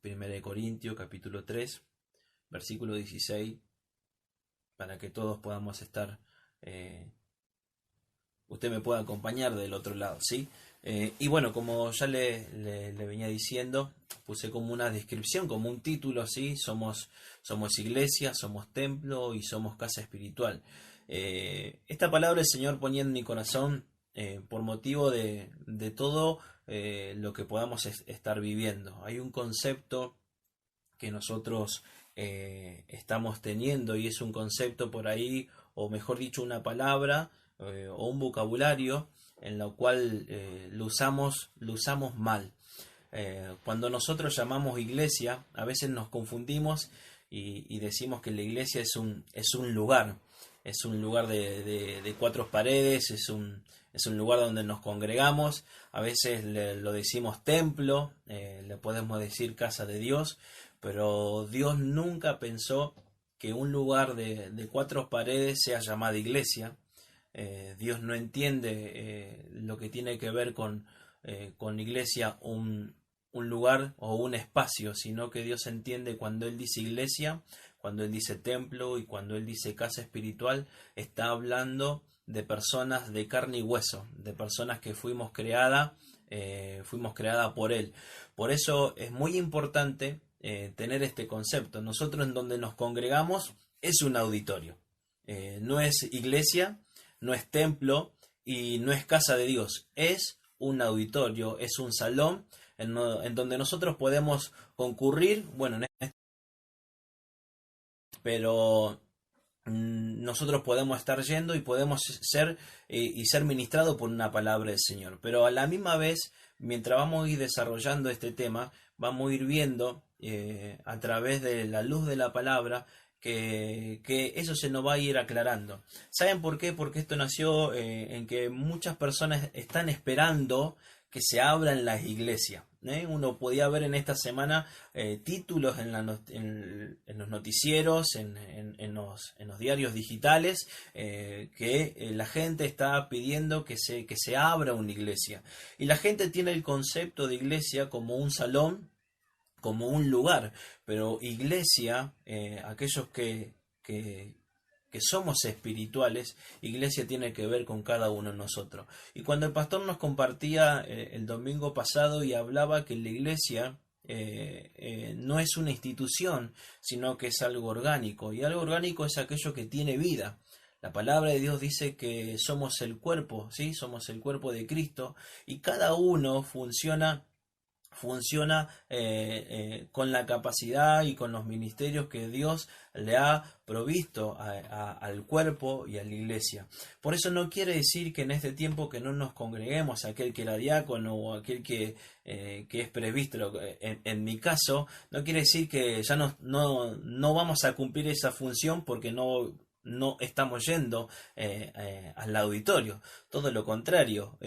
Primera de Corintios, capítulo 3, versículo 16, para que todos podamos estar, usted me pueda acompañar del otro lado, ¿sí? Y bueno, como ya le venía diciendo, puse como una descripción, como un título, ¿sí? Somos iglesia, somos templo y somos casa espiritual. Esta palabra el Señor ponía en mi corazón por motivo de todo lo que podamos estar viviendo. Hay un concepto que nosotros estamos teniendo, y es un concepto por ahí, o mejor dicho, una palabra o un vocabulario en lo cual lo usamos mal. Cuando nosotros llamamos iglesia, a veces nos confundimos y decimos que la iglesia es un lugar. Es un lugar de cuatro paredes, es un lugar donde nos congregamos. A veces lo decimos templo, le podemos decir casa de Dios, pero Dios nunca pensó que un lugar de cuatro paredes sea llamada iglesia. Dios no entiende lo que tiene que ver con iglesia, un lugar o un espacio, sino que Dios entiende cuando Él dice iglesia, cuando Él dice templo y cuando Él dice casa espiritual, está hablando de personas de carne y hueso, de personas que fuimos creadas por Él. Por eso es muy importante tener este concepto. Nosotros en donde nos congregamos es un auditorio, no es iglesia, no es templo y no es casa de Dios, es un auditorio, es un salón en donde nosotros podemos concurrir, bueno, pero nosotros podemos estar yendo y podemos ser ministrados por una palabra del Señor. Pero a la misma vez, mientras vamos a ir desarrollando este tema, vamos a ir viendo a través de la luz de la palabra que eso se nos va a ir aclarando. ¿Saben por qué? Porque esto nació en que muchas personas están esperando que se abran las iglesias. Uno podía ver en esta semana títulos en los noticieros, en los diarios digitales, que la gente está pidiendo que se abra una iglesia. Y la gente tiene el concepto de iglesia como un salón, como un lugar, pero iglesia, aquellos que somos espirituales, iglesia tiene que ver con cada uno de nosotros. Y cuando el pastor nos compartía el domingo pasado y hablaba que la iglesia no es una institución, sino que es algo orgánico, y algo orgánico es aquello que tiene vida. La palabra de Dios dice que somos el cuerpo, ¿sí? Somos el cuerpo de Cristo, y cada uno funciona con la capacidad y con los ministerios que Dios le ha provisto al cuerpo y a la iglesia. Por eso no quiere decir que en este tiempo que no nos congreguemos, aquel que era diácono o aquel que es presbítero, en mi caso, no quiere decir que ya no vamos a cumplir esa función porque no estamos yendo al auditorio. Todo lo contrario,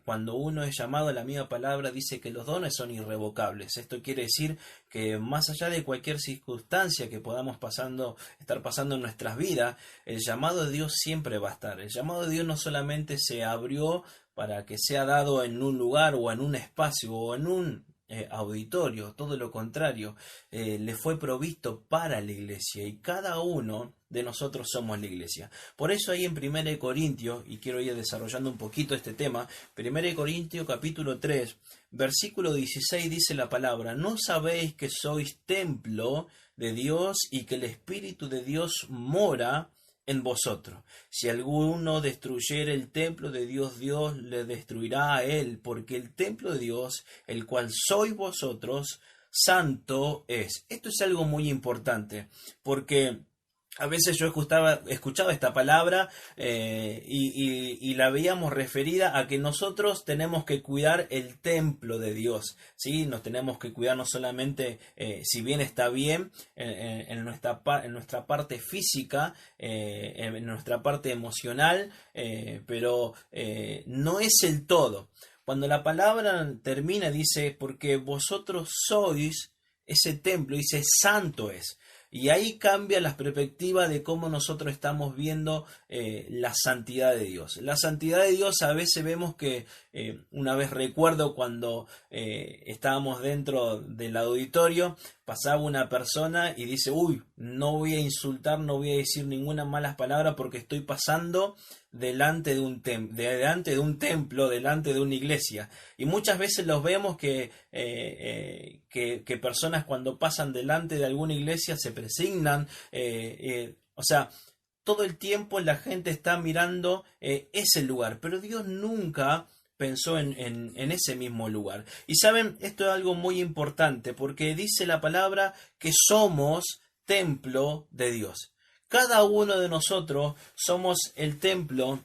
cuando uno es llamado, la misma palabra dice que los dones son irrevocables. Esto quiere decir que más allá de cualquier circunstancia que podamos estar pasando en nuestras vidas, el llamado de Dios siempre va a estar. El llamado de Dios no solamente se abrió para que sea dado en un lugar o en un espacio o en un auditorio, todo lo contrario, le fue provisto para la iglesia, y cada uno de nosotros somos la iglesia. Por eso ahí en 1 Corintios, y quiero ir desarrollando un poquito este tema, 1 Corintios capítulo 3, versículo 16 dice la palabra: ¿no sabéis que sois templo de Dios y que el Espíritu de Dios mora en vosotros? Si alguno destruyere el templo de Dios, Dios le destruirá a él, porque el templo de Dios, el cual sois vosotros, santo es. Esto es algo muy importante, porque a veces yo escuchaba esta palabra y la veíamos referida a que nosotros tenemos que cuidar el templo de Dios, ¿sí? Nos tenemos que cuidar no solamente, si bien está bien, en nuestra parte física, en nuestra parte emocional, pero no es el todo. Cuando la palabra termina, dice: porque vosotros sois ese templo, dice santo es. Y ahí cambia la perspectiva de cómo nosotros estamos viendo la santidad de Dios. La santidad de Dios a veces vemos que Una vez recuerdo cuando estábamos dentro del auditorio, pasaba una persona y dice, uy, no voy a insultar, no voy a decir ninguna mala palabra porque estoy pasando delante de un delante de un templo, delante de una iglesia. Y muchas veces los vemos que personas cuando pasan delante de alguna iglesia se presignan, o sea, todo el tiempo la gente está mirando ese lugar, pero Dios nunca pensó en ese mismo lugar. Y saben, esto es algo muy importante porque dice la palabra que somos templo de Dios. Cada uno de nosotros somos el templo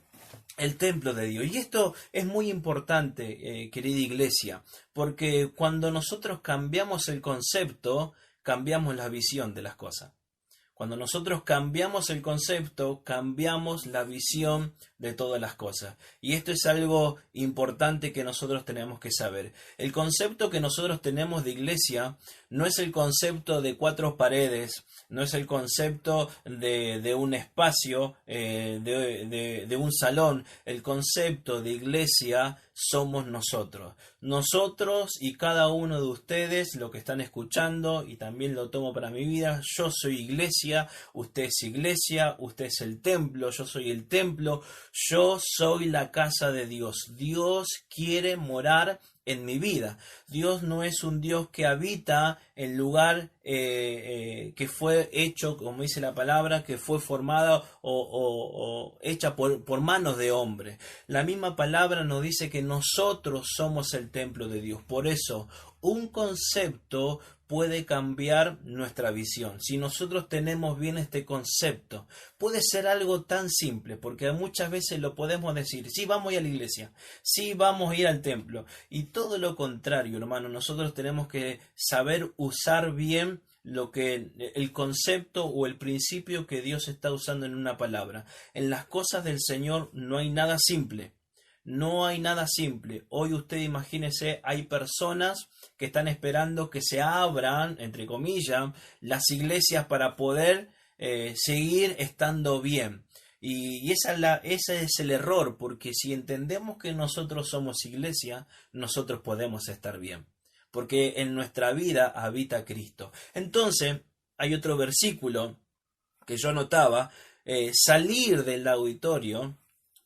de Dios. Y esto es muy importante, querida iglesia, porque cuando nosotros cambiamos el concepto, cambiamos la visión de las cosas. Cuando nosotros cambiamos el concepto, cambiamos la visión de todas las cosas. Y esto es algo importante que nosotros tenemos que saber. El concepto que nosotros tenemos de iglesia no es el concepto de 4 paredes, no es el concepto de un espacio, de un salón. El concepto de iglesia somos nosotros. Nosotros y cada uno de ustedes, lo que están escuchando, y también lo tomo para mi vida, yo soy iglesia, usted es el templo, yo soy el templo, yo soy la casa de Dios. Dios quiere morar en mi vida. Dios no es un Dios que habita en lugar que fue hecho, como dice la palabra, que fue formada o hecha por manos de hombre. La misma palabra nos dice que nosotros somos el templo de Dios. Por eso, un concepto puede cambiar nuestra visión. Si nosotros tenemos bien este concepto, puede ser algo tan simple, porque muchas veces lo podemos decir, sí, vamos a ir a la iglesia, sí, vamos a ir al templo, y todo lo contrario, hermano, nosotros tenemos que saber usar bien el concepto o el principio que Dios está usando en una palabra. En las cosas del Señor no hay nada simple. No hay nada simple. Hoy usted imagínese, hay personas que están esperando que se abran, entre comillas, las iglesias para poder seguir estando bien. Y ese es el error, porque si entendemos que nosotros somos iglesia, nosotros podemos estar bien. Porque en nuestra vida habita Cristo. Entonces, hay otro versículo que yo anotaba, salir del auditorio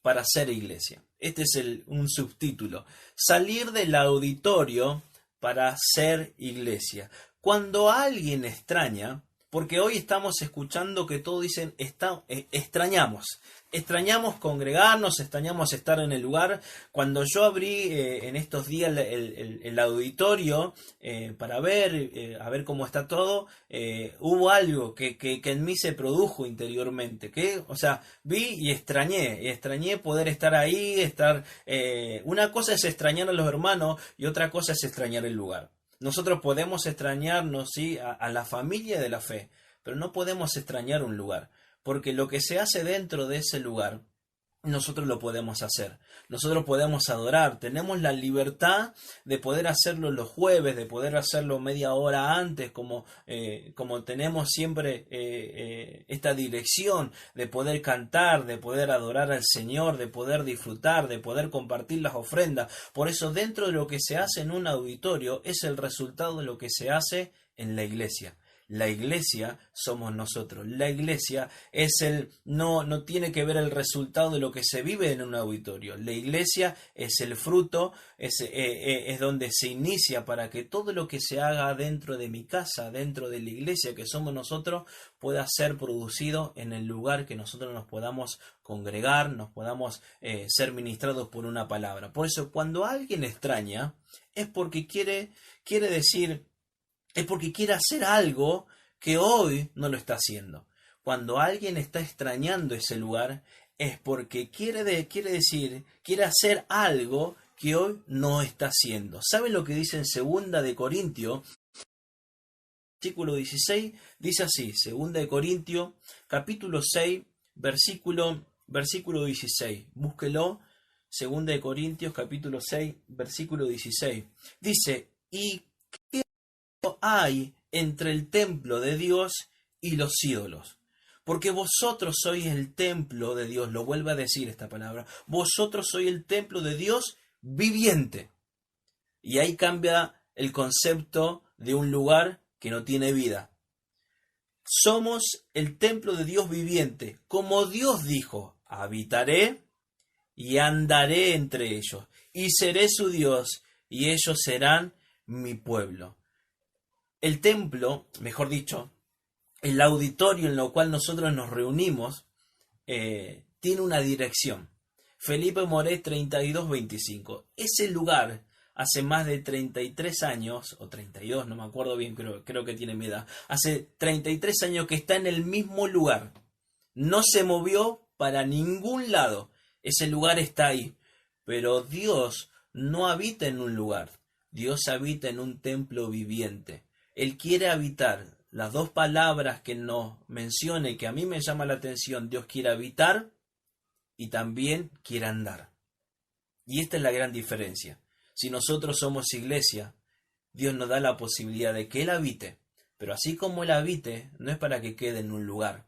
para ser iglesia. Este es un subtítulo. Salir del auditorio para ser iglesia. Cuando alguien extraña, porque hoy estamos escuchando que todos dicen extrañamos congregarnos, extrañamos estar en el lugar. Cuando yo abrí en estos días el auditorio para ver, a ver cómo está todo, hubo algo que en mí se produjo interiormente, o sea, vi y extrañé poder estar ahí, una cosa es extrañar a los hermanos y otra cosa es extrañar el lugar. Nosotros podemos extrañarnos, sí, a la familia de la fe, pero no podemos extrañar un lugar, porque lo que se hace dentro de ese lugar, nosotros lo podemos hacer. Nosotros podemos adorar. Tenemos la libertad de poder hacerlo los jueves, de poder hacerlo media hora antes, como tenemos siempre esta dirección de poder cantar, de poder adorar al Señor, de poder disfrutar, de poder compartir las ofrendas. Por eso, dentro de lo que se hace en un auditorio, es el resultado de lo que se hace en la iglesia. La iglesia somos nosotros. La iglesia no tiene que ver el resultado de lo que se vive en un auditorio. La iglesia es el fruto, es donde se inicia para que todo lo que se haga dentro de mi casa, dentro de la iglesia que somos nosotros, pueda ser producido en el lugar que nosotros nos podamos congregar, nos podamos ser ministrados por una palabra. Por eso, cuando alguien extraña, es porque quiere decir, es porque quiere hacer algo que hoy no lo está haciendo. Cuando alguien está extrañando ese lugar, es porque quiere hacer algo que hoy no está haciendo. ¿Saben lo que dice en 2 de Corintios, versículo 16? Dice así, 2 de Corintios, capítulo 6, versículo 16. Búsquelo, 2 de Corintios, capítulo 6, versículo 16. Dice, ¿y qué hay entre el templo de Dios y los ídolos? Porque vosotros sois el templo de Dios. Lo vuelve a decir esta palabra. Vosotros sois el templo de Dios viviente. Y ahí cambia el concepto de un lugar que no tiene vida. Somos el templo de Dios viviente. Como Dios dijo, habitaré y andaré entre ellos, y seré su Dios, y ellos serán mi pueblo. El templo, mejor dicho, el auditorio en el cual nosotros nos reunimos, tiene una dirección. Felipe Moré 3225. Ese lugar, hace más de 33 años, o 32, no me acuerdo bien, creo que tiene mi edad, hace 33 años que está en el mismo lugar. No se movió para ningún lado. Ese lugar está ahí. Pero Dios no habita en un lugar. Dios habita en un templo viviente. Él quiere habitar. Las dos palabras que nos mencione, que a mí me llama la atención, Dios quiere habitar y también quiere andar. Y esta es la gran diferencia. Si nosotros somos iglesia, Dios nos da la posibilidad de que Él habite. Pero así como Él habite, no es para que quede en un lugar.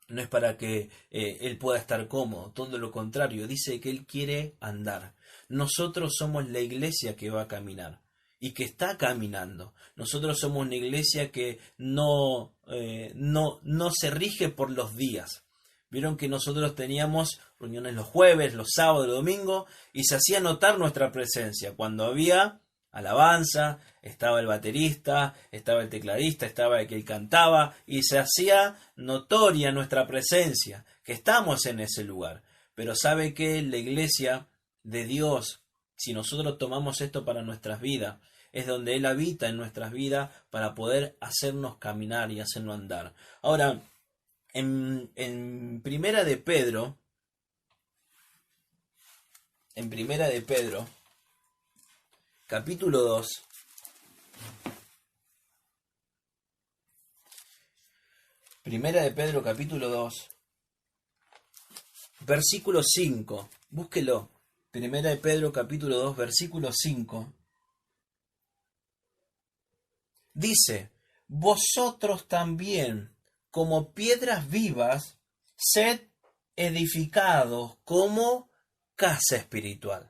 No es para que Él pueda estar cómodo, todo lo contrario, dice que Él quiere andar. Nosotros somos la iglesia que va a caminar y que está caminando. Nosotros somos una iglesia que no se rige por los días. Vieron que nosotros teníamos reuniones los jueves, los sábados, los domingos, y se hacía notar nuestra presencia. Cuando había alabanza, estaba el baterista, estaba el tecladista, estaba el que cantaba, y se hacía notoria nuestra presencia, que estamos en ese lugar. Pero sabe que la iglesia de Dios, si nosotros tomamos esto para nuestras vidas, es donde Él habita en nuestras vidas para poder hacernos caminar y hacernos andar. Ahora, en Primera de Pedro, capítulo 2, Primera de Pedro, capítulo 2, versículo 5, búsquelo. Primera de Pedro, capítulo 2, versículo 5, dice: vosotros también, como piedras vivas, sed edificados como casa espiritual.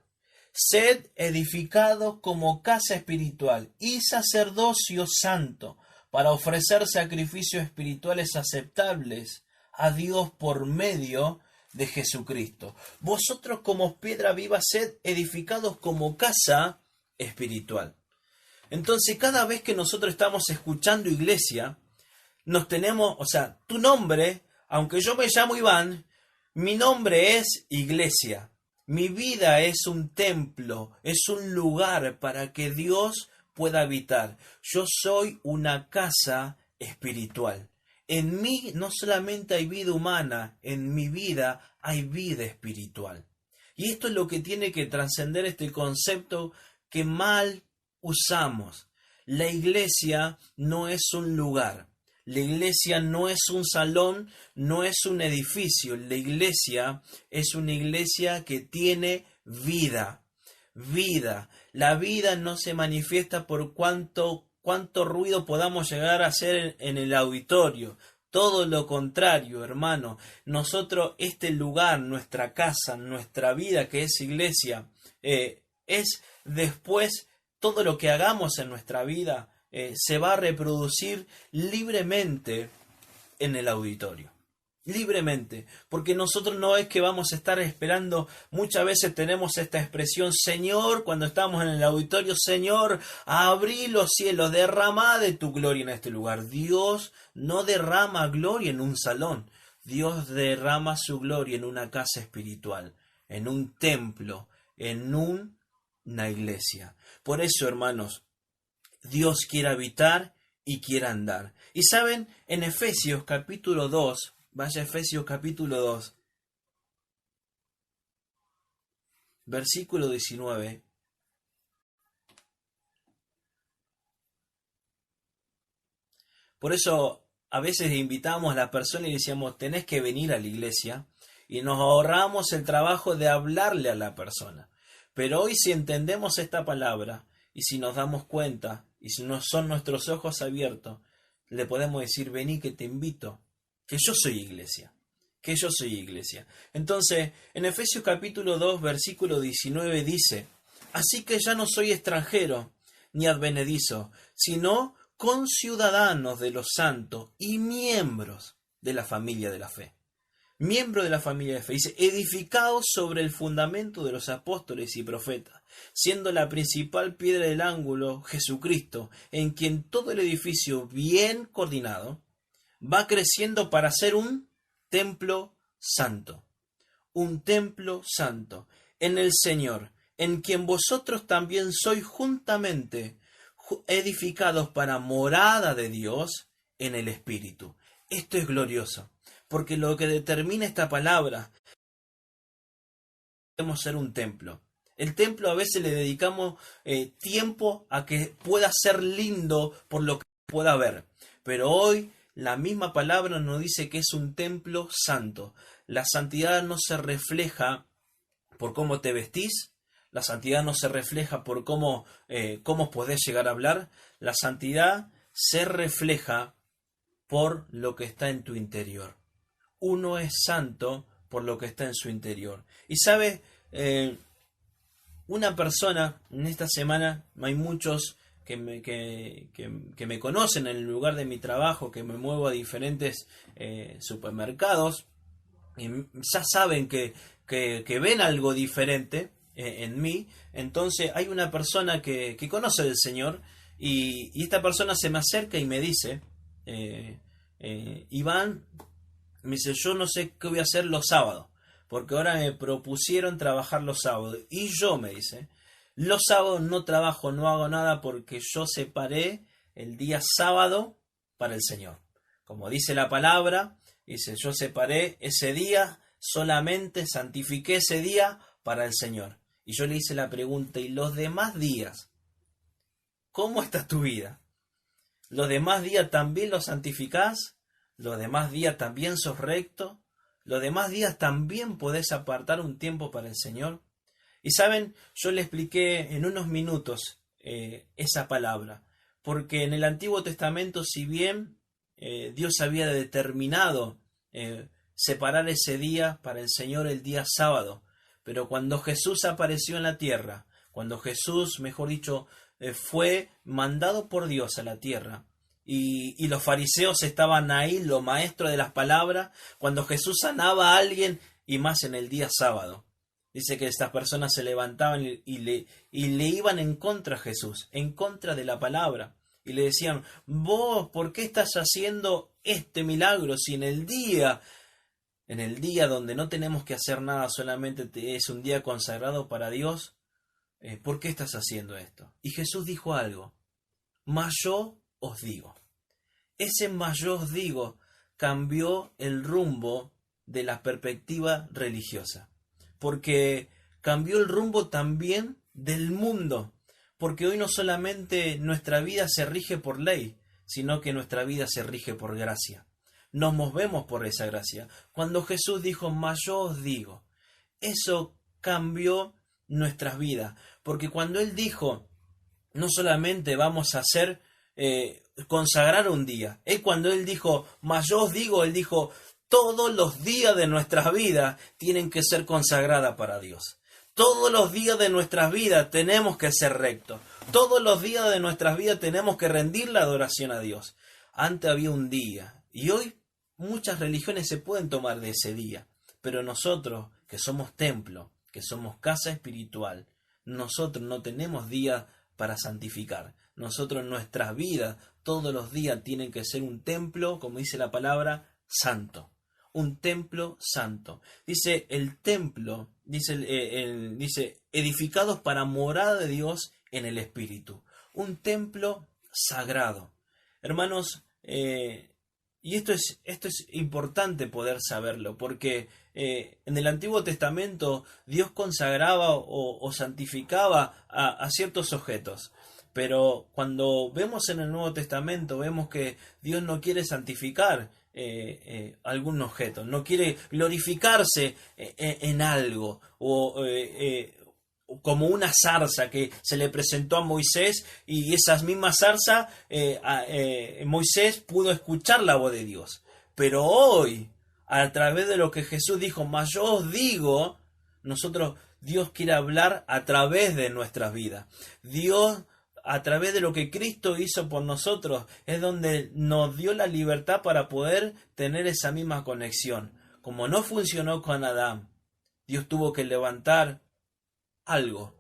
Sed edificados como casa espiritual y sacerdocio santo, para ofrecer sacrificios espirituales aceptables a Dios por medio de Jesucristo. Vosotros como piedra viva, sed edificados como casa espiritual. Entonces, cada vez que nosotros estamos escuchando iglesia, nos tenemos, tu nombre, aunque yo me llamo Iván, mi nombre es iglesia. Mi vida es un templo, es un lugar para que Dios pueda habitar. Yo soy una casa espiritual. En mí no solamente hay vida humana, en mi vida hay vida espiritual. Y esto es lo que tiene que trascender este concepto que mal usamos. La iglesia no es un lugar. La iglesia no es un salón, no es un edificio. La iglesia es una iglesia que tiene vida. Vida. La vida no se manifiesta por cuánto ruido podamos llegar a hacer en el auditorio. Todo lo contrario, hermano. Nosotros, este lugar, nuestra casa, nuestra vida que es iglesia, es después todo lo que hagamos en nuestra vida se va a reproducir libremente en el auditorio. Libremente, porque nosotros no es que vamos a estar esperando. Muchas veces tenemos esta expresión: Señor, cuando estamos en el auditorio, Señor, abrí los cielos, derrama de tu gloria en este lugar. Dios no derrama gloria en un salón. Dios derrama su gloria en una casa espiritual, en un templo, en una iglesia. Por eso, hermanos, Dios quiere habitar y quiere andar. Y saben, en Efesios capítulo 2, vaya Efesios capítulo 2, versículo 19. Por eso a veces invitamos a la persona y decíamos: tenés que venir a la iglesia, y nos ahorramos el trabajo de hablarle a la persona. Pero hoy, si entendemos esta palabra y si nos damos cuenta y si no son nuestros ojos abiertos, le podemos decir: vení que te invito, que yo soy iglesia. que yo soy iglesia. Entonces, en Efesios capítulo 2, versículo 19 dice: así que ya no soy extranjero ni advenedizo, sino conciudadanos de los santos y miembros de la familia de la fe. Miembro de la familia de fe. Dice, edificados sobre el fundamento de los apóstoles y profetas, siendo la principal piedra del ángulo Jesucristo, en quien todo el edificio bien coordinado va creciendo para ser un templo santo. Un templo santo en el Señor, en quien vosotros también sois juntamente edificados para morada de Dios en el Espíritu. Esto es glorioso, porque lo que determina esta palabra, debemos ser un templo. El templo a veces le dedicamos tiempo a que pueda ser lindo por lo que pueda ver, pero hoy la misma palabra nos dice que es un templo santo. La santidad no se refleja por cómo te vestís, la santidad no se refleja por cómo podés llegar a hablar, la santidad se refleja por lo que está en tu interior. Uno es santo por lo que está en su interior. Y sabes, una persona, en esta semana hay muchos que me conocen en el lugar de mi trabajo, que me muevo a diferentes supermercados, y ya saben que ven algo diferente en mí. Entonces hay una persona que conoce del Señor, y esta persona se me acerca y me dice, Iván, me dice, yo no sé qué voy a hacer los sábados, porque ahora me propusieron trabajar los sábados, y yo, me dice, los sábados no trabajo, no hago nada, porque yo separé el día sábado para el Señor. Como dice la palabra, dice, yo separé ese día, solamente santifiqué ese día para el Señor. Y yo le hice la pregunta, ¿y los demás días? ¿Cómo está tu vida? ¿Los demás días también los santificás? ¿Los demás días también sos recto? ¿Los demás días también podés apartar un tiempo para el Señor? Y saben, yo le expliqué en unos minutos esa palabra, porque en el Antiguo Testamento, si bien Dios había determinado separar ese día para el Señor, el día sábado, pero cuando Jesús apareció en la tierra, cuando Jesús, mejor dicho, fue mandado por Dios a la tierra, y los fariseos estaban ahí, los maestros de las palabras, cuando Jesús sanaba a alguien, y más en el día sábado, dice que estas personas se levantaban y le iban en contra a Jesús, en contra de la palabra, y le decían, vos, ¿por qué estás haciendo este milagro si en el día donde no tenemos que hacer nada, solamente es un día consagrado para Dios? ¿Por qué estás haciendo esto? Y Jesús dijo algo, mas yo os digo. Ese mas yo os digo cambió el rumbo de la perspectiva religiosa, porque cambió el rumbo también del mundo, porque hoy no solamente nuestra vida se rige por ley, sino que nuestra vida se rige por gracia. Nos movemos por esa gracia. Cuando Jesús dijo, mas yo os digo, eso cambió nuestras vidas, porque cuando Él dijo, no solamente vamos a hacer consagrar un día, cuando Él dijo, mas yo os digo, Él dijo, todos los días de nuestras vidas tienen que ser consagradas para Dios. Todos los días de nuestras vidas tenemos que ser rectos. Todos los días de nuestras vidas tenemos que rendir la adoración a Dios. Antes había un día, y hoy muchas religiones se pueden tomar de ese día, pero nosotros, que somos templo, que somos casa espiritual, nosotros no tenemos día para santificar. Nosotros, nuestras vidas, todos los días tienen que ser un templo, como dice la palabra, santo. Un templo santo. Dice el templo, dice edificados para morada de Dios en el Espíritu. Un templo sagrado. Hermanos, y esto es importante poder saberlo, porque en el Antiguo Testamento Dios consagraba o santificaba a ciertos objetos. Pero cuando vemos en el Nuevo Testamento, vemos que Dios no quiere santificar algún objeto, no quiere glorificarse en algo, o como una zarza que se le presentó a Moisés, y esas mismas zarzas, Moisés pudo escuchar la voz de Dios. Pero hoy a través de lo que Jesús dijo, mas yo os digo, Dios quiere hablar a través de nuestras vidas. Dios, a través de lo que Cristo hizo por nosotros, es donde nos dio la libertad para poder tener esa misma conexión. Como no funcionó con Adán, Dios tuvo que levantar algo,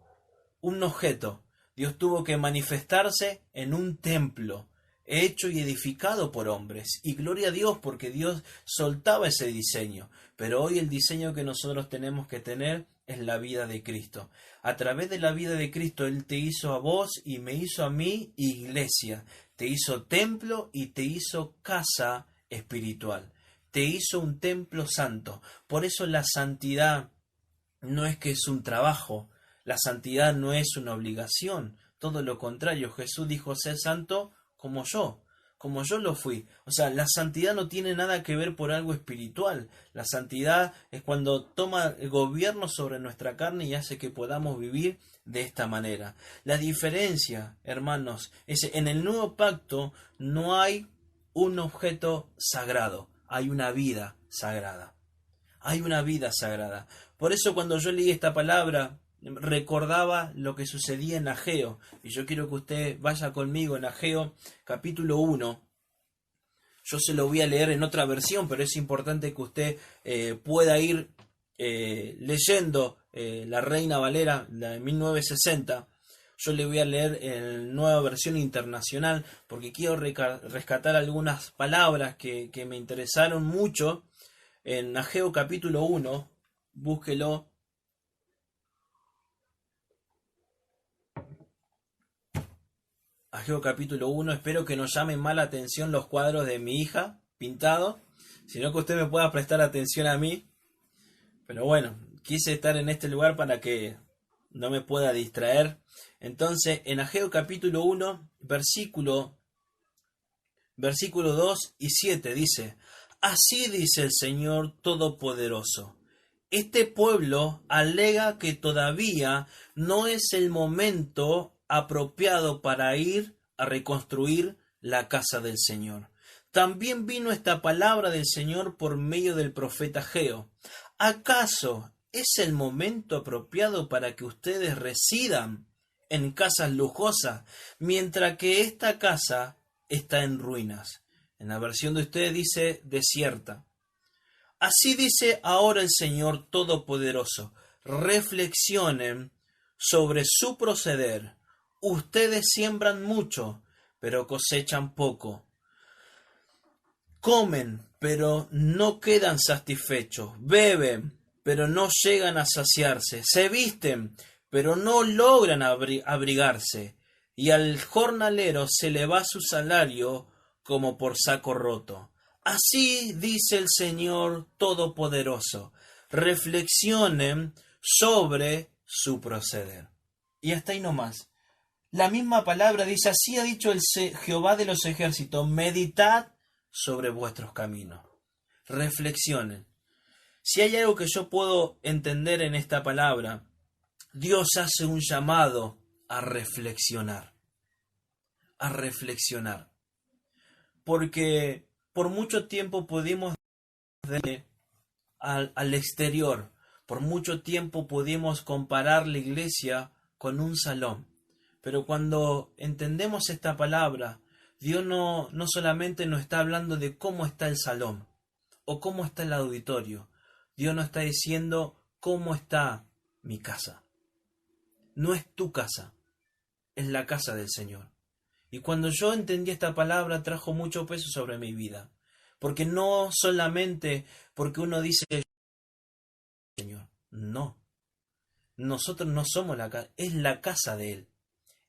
un objeto. Dios tuvo que manifestarse en un templo, hecho y edificado por hombres. Y gloria a Dios, porque Dios soltaba ese diseño. Pero hoy el diseño que nosotros tenemos que tener es la vida de Cristo. A través de la vida de Cristo, Él te hizo a vos y me hizo a mí iglesia. Te hizo templo y te hizo casa espiritual. Te hizo un templo santo. Por eso la santidad no es que es un trabajo. La santidad no es una obligación. Todo lo contrario. Jesús dijo, ser santo como yo lo fui. O sea, la santidad no tiene nada que ver por algo espiritual. La santidad es cuando toma el gobierno sobre nuestra carne y hace que podamos vivir de esta manera. La diferencia, hermanos, es en el nuevo pacto no hay un objeto sagrado, hay una vida sagrada. Hay una vida sagrada. Por eso cuando yo leí esta palabra, recordaba lo que sucedía en Ageo, y yo quiero que usted vaya conmigo en Ageo capítulo 1. Yo se lo voy a leer en otra versión, pero es importante que usted pueda ir leyendo la Reina Valera, la de 1960. Yo le voy a leer en nueva versión internacional, porque quiero rescatar algunas palabras que me interesaron mucho. En Ageo capítulo 1, búsquelo. Ageo capítulo 1, espero que no llamen mal la atención los cuadros de mi hija pintados, sino que usted me pueda prestar atención a mí. Pero bueno, quise estar en este lugar para que no me pueda distraer. Entonces, en Ageo capítulo 1, versículo 2 y 7 dice, así dice el Señor Todopoderoso. Este pueblo alega que todavía no es el momento apropiado para ir a reconstruir la casa del Señor. También vino esta palabra del Señor por medio del profeta Ageo. ¿Acaso es el momento apropiado para que ustedes residan en casas lujosas, mientras que esta casa está en ruinas? En la versión de ustedes dice desierta. Así dice ahora el Señor Todopoderoso. Reflexionen sobre su proceder. Ustedes siembran mucho, pero cosechan poco. Comen, pero no quedan satisfechos. Beben, pero no llegan a saciarse. Se visten, pero no logran abrigarse. Y al jornalero se le va su salario como por saco roto. Así dice el Señor Todopoderoso. Reflexionen sobre su proceder. Y hasta ahí nomás. La misma palabra dice, así ha dicho el Jehová de los ejércitos, meditad sobre vuestros caminos. Reflexionen. Si hay algo que yo puedo entender en esta palabra, Dios hace un llamado a reflexionar. A reflexionar. Porque por mucho tiempo pudimos ver al exterior, por mucho tiempo pudimos comparar la iglesia con un salón. Pero cuando entendemos esta palabra, Dios no solamente nos está hablando de cómo está el salón o cómo está el auditorio. Dios nos está diciendo cómo está mi casa. No es tu casa, es la casa del Señor. Y cuando yo entendí esta palabra, trajo mucho peso sobre mi vida. Porque no solamente porque uno dice, Señor, no. Nosotros no somos la casa, es la casa de Él.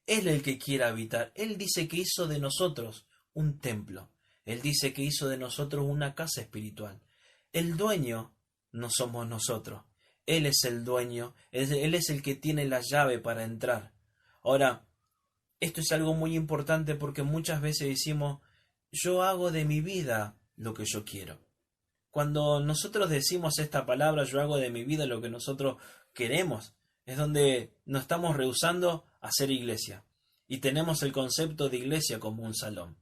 Él es el que quiere habitar. Él dice que hizo de nosotros un templo. Él dice que hizo de nosotros una casa espiritual. El dueño no somos nosotros. Él es el dueño. Él es el que tiene la llave para entrar. Ahora, esto es algo muy importante porque muchas veces decimos, yo hago de mi vida lo que yo quiero. Cuando nosotros decimos esta palabra, yo hago de mi vida lo que nosotros queremos, es donde nos estamos rehusando a ser iglesia. Y tenemos el concepto de iglesia como un salón.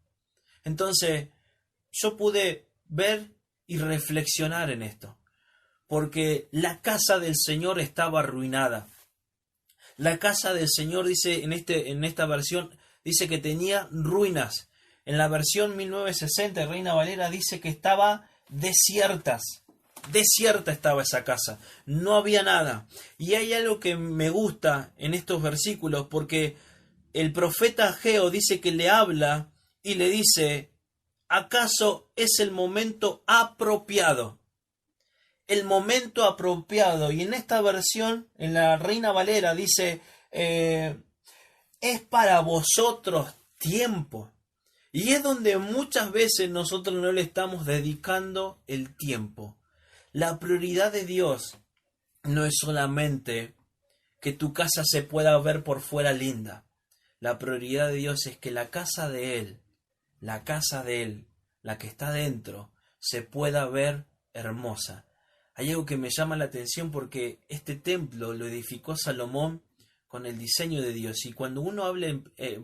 Entonces, yo pude ver y reflexionar en esto. Porque la casa del Señor estaba arruinada. La casa del Señor, dice en esta versión, dice que tenía ruinas. En la versión 1960, Reina Valera, dice que estaba desiertas. Desierta estaba esa casa. No había nada. Y hay algo que me gusta en estos versículos, porque el profeta Ageo dice que le habla y le dice, ¿acaso es el momento apropiado? El momento apropiado. Y en esta versión, en la Reina Valera, dice, es para vosotros tiempo. Y es donde muchas veces nosotros no le estamos dedicando el tiempo. La prioridad de Dios no es solamente que tu casa se pueda ver por fuera linda. La prioridad de Dios es que la casa de Él, la que está dentro, se pueda ver hermosa. Hay algo que me llama la atención porque este templo lo edificó Salomón con el diseño de Dios. Y cuando uno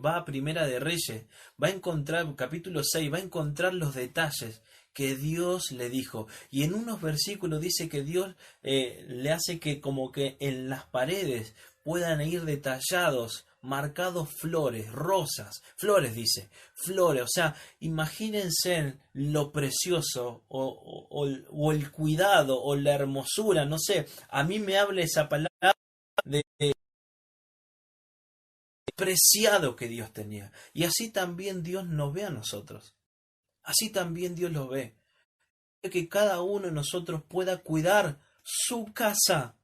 va a Primera de Reyes, va a encontrar, capítulo 6, va a encontrar los detalles que Dios le dijo. Y en unos versículos dice que Dios le hace que como que en las paredes puedan ir detallados, marcados flores, rosas, flores dice, flores. O sea, imagínense lo precioso o el cuidado o la hermosura, no sé, a mí me habla esa palabra de preciado que Dios tenía. Y así también Dios nos ve a nosotros. Así también Dios lo ve. Que cada uno de nosotros pueda cuidar su casa.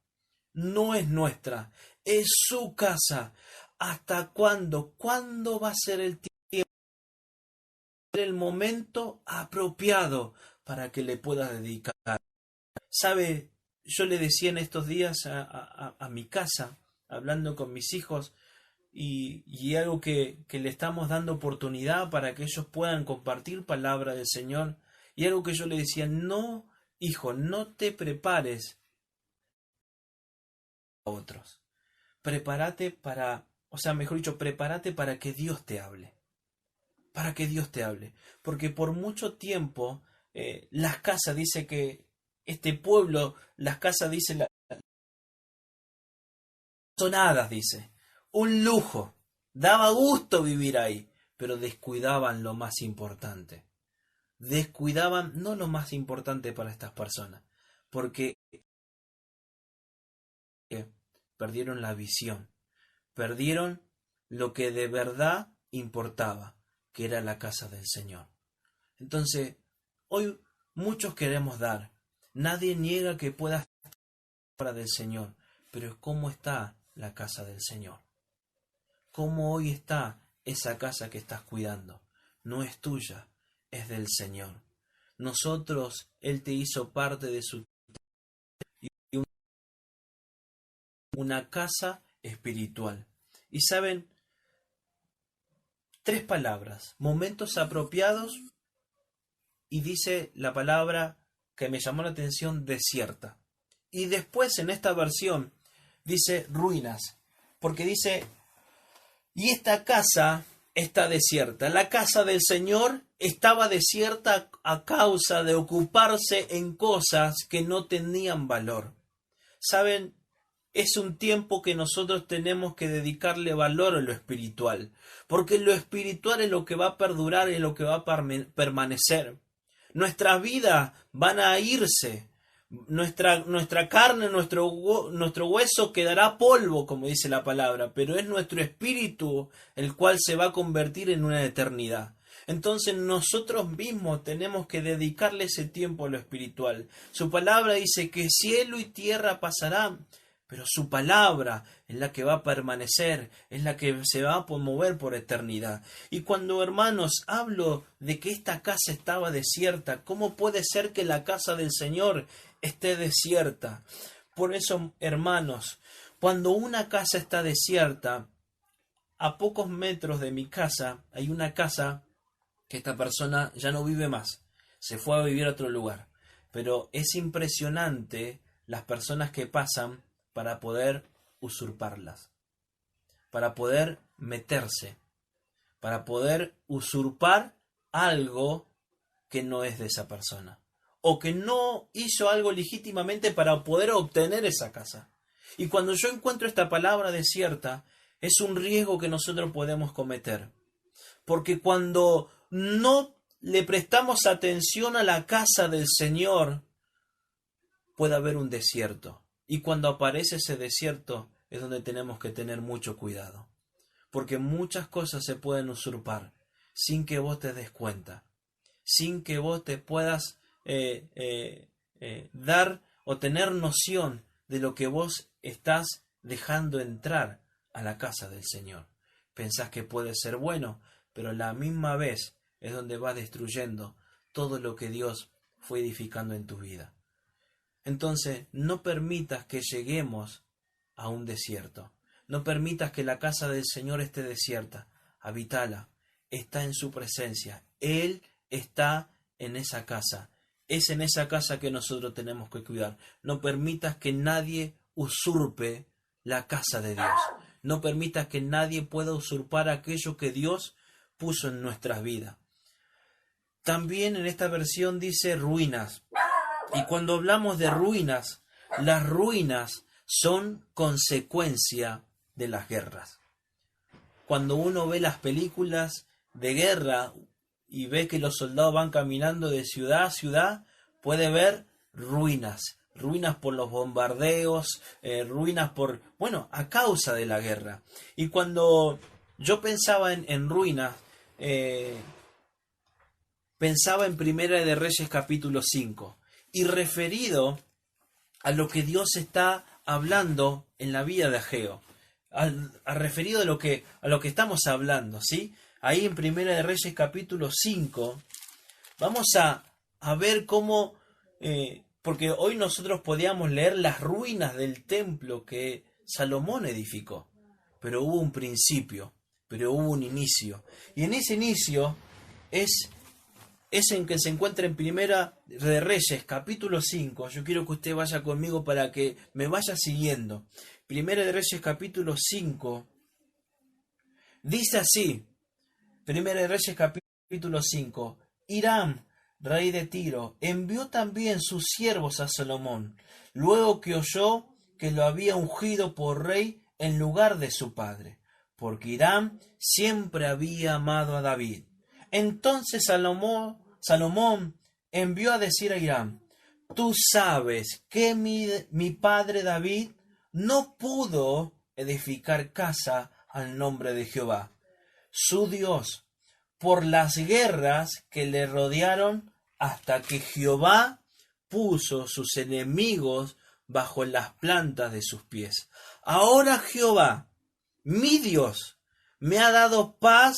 No es nuestra, es su casa. ¿Hasta cuándo? ¿Cuándo va a ser el tiempo? El momento apropiado para que le puedas dedicar. ¿Sabe? Yo le decía en estos días a mi casa, hablando con mis hijos, y algo que le estamos dando oportunidad para que ellos puedan compartir palabra del Señor. Y algo que yo le decía, no, hijo, no te prepares a otros. Prepárate para, o sea, mejor dicho, prepárate para que Dios te hable. Para que Dios te hable. Porque por mucho tiempo, las casas, dice que este pueblo, las casas, dice, sonadas, dice. Un lujo. Daba gusto vivir ahí, pero descuidaban lo más importante. Descuidaban no lo más importante para estas personas, porque perdieron la visión, perdieron lo que de verdad importaba, que era la casa del Señor. Entonces, hoy muchos queremos dar, nadie niega que pueda estar para del Señor, pero ¿cómo está la casa del Señor? ¿Cómo hoy está esa casa que estás cuidando? No es tuya, es del Señor. Nosotros, Él te hizo parte de su una casa espiritual. Y saben, 3 palabras, momentos apropiados, y dice la palabra que me llamó la atención, desierta. Y después en esta versión dice ruinas, porque dice, y esta casa está desierta. La casa del Señor estaba desierta a causa de ocuparse en cosas que no tenían valor. ¿Saben? Es un tiempo que nosotros tenemos que dedicarle valor a lo espiritual, porque lo espiritual es lo que va a perdurar, es lo que va a permanecer. Nuestras vidas van a irse, nuestra carne, nuestro hueso quedará polvo, como dice la palabra, pero es nuestro espíritu el cual se va a convertir en una eternidad. Entonces nosotros mismos tenemos que dedicarle ese tiempo a lo espiritual. Su palabra dice que cielo y tierra pasarán, pero su palabra es la que va a permanecer, es la que se va a mover por eternidad. Y cuando, hermanos, hablo de que esta casa estaba desierta, ¿cómo puede ser que la casa del Señor esté desierta? Por eso, hermanos, cuando una casa está desierta, a pocos metros de mi casa hay una casa que esta persona ya no vive más, se fue a vivir a otro lugar. Pero es impresionante las personas que pasan para poder usurparlas, para poder meterse, para poder usurpar algo que no es de esa persona, o que no hizo algo legítimamente para poder obtener esa casa. Y cuando yo encuentro esta palabra desierta, es un riesgo que nosotros podemos cometer. Porque cuando no le prestamos atención a la casa del Señor, puede haber un desierto. Y cuando aparece ese desierto es donde tenemos que tener mucho cuidado. Porque muchas cosas se pueden usurpar sin que vos te des cuenta. Sin que vos te puedas dar o tener noción de lo que vos estás dejando entrar a la casa del Señor. Pensás que puede ser bueno, pero a la misma vez es donde vas destruyendo todo lo que Dios fue edificando en tu vida. Entonces, no permitas que lleguemos a un desierto. No permitas que la casa del Señor esté desierta. Habitala. Está en su presencia. Él está en esa casa. Es en esa casa que nosotros tenemos que cuidar. No permitas que nadie usurpe la casa de Dios. No permitas que nadie pueda usurpar aquello que Dios puso en nuestras vidas. También en esta versión dice ruinas. Y cuando hablamos de ruinas, las ruinas son consecuencia de las guerras. Cuando uno ve las películas de guerra y ve que los soldados van caminando de ciudad a ciudad, puede ver ruinas. Ruinas por los bombardeos, ruinas por, a causa de la guerra. Y cuando yo pensaba en ruinas, pensaba en Primera de Reyes capítulo 5. Y referido a lo que Dios está hablando en la vida de Ageo. Referido a lo que estamos hablando, ¿sí? Ahí en Primera de Reyes capítulo 5, vamos a ver cómo, porque hoy nosotros podíamos leer las ruinas del templo que Salomón edificó, pero hubo un principio, pero hubo un inicio, y en ese inicio es en que se encuentra en Primera de Reyes capítulo 5. Yo quiero que usted vaya conmigo para que me vaya siguiendo. Primera de Reyes capítulo 5 dice así. Primera de Reyes capítulo 5. Hiram, rey de Tiro, envió también sus siervos a Salomón, luego que oyó que lo había ungido por rey en lugar de su padre, porque Hiram siempre había amado a David. Entonces Salomón envió a decir a Hiram: tú sabes que mi padre David no pudo edificar casa al nombre de Jehová, su Dios, por las guerras que le rodearon, hasta que Jehová puso sus enemigos bajo las plantas de sus pies. Ahora Jehová, mi Dios, me ha dado paz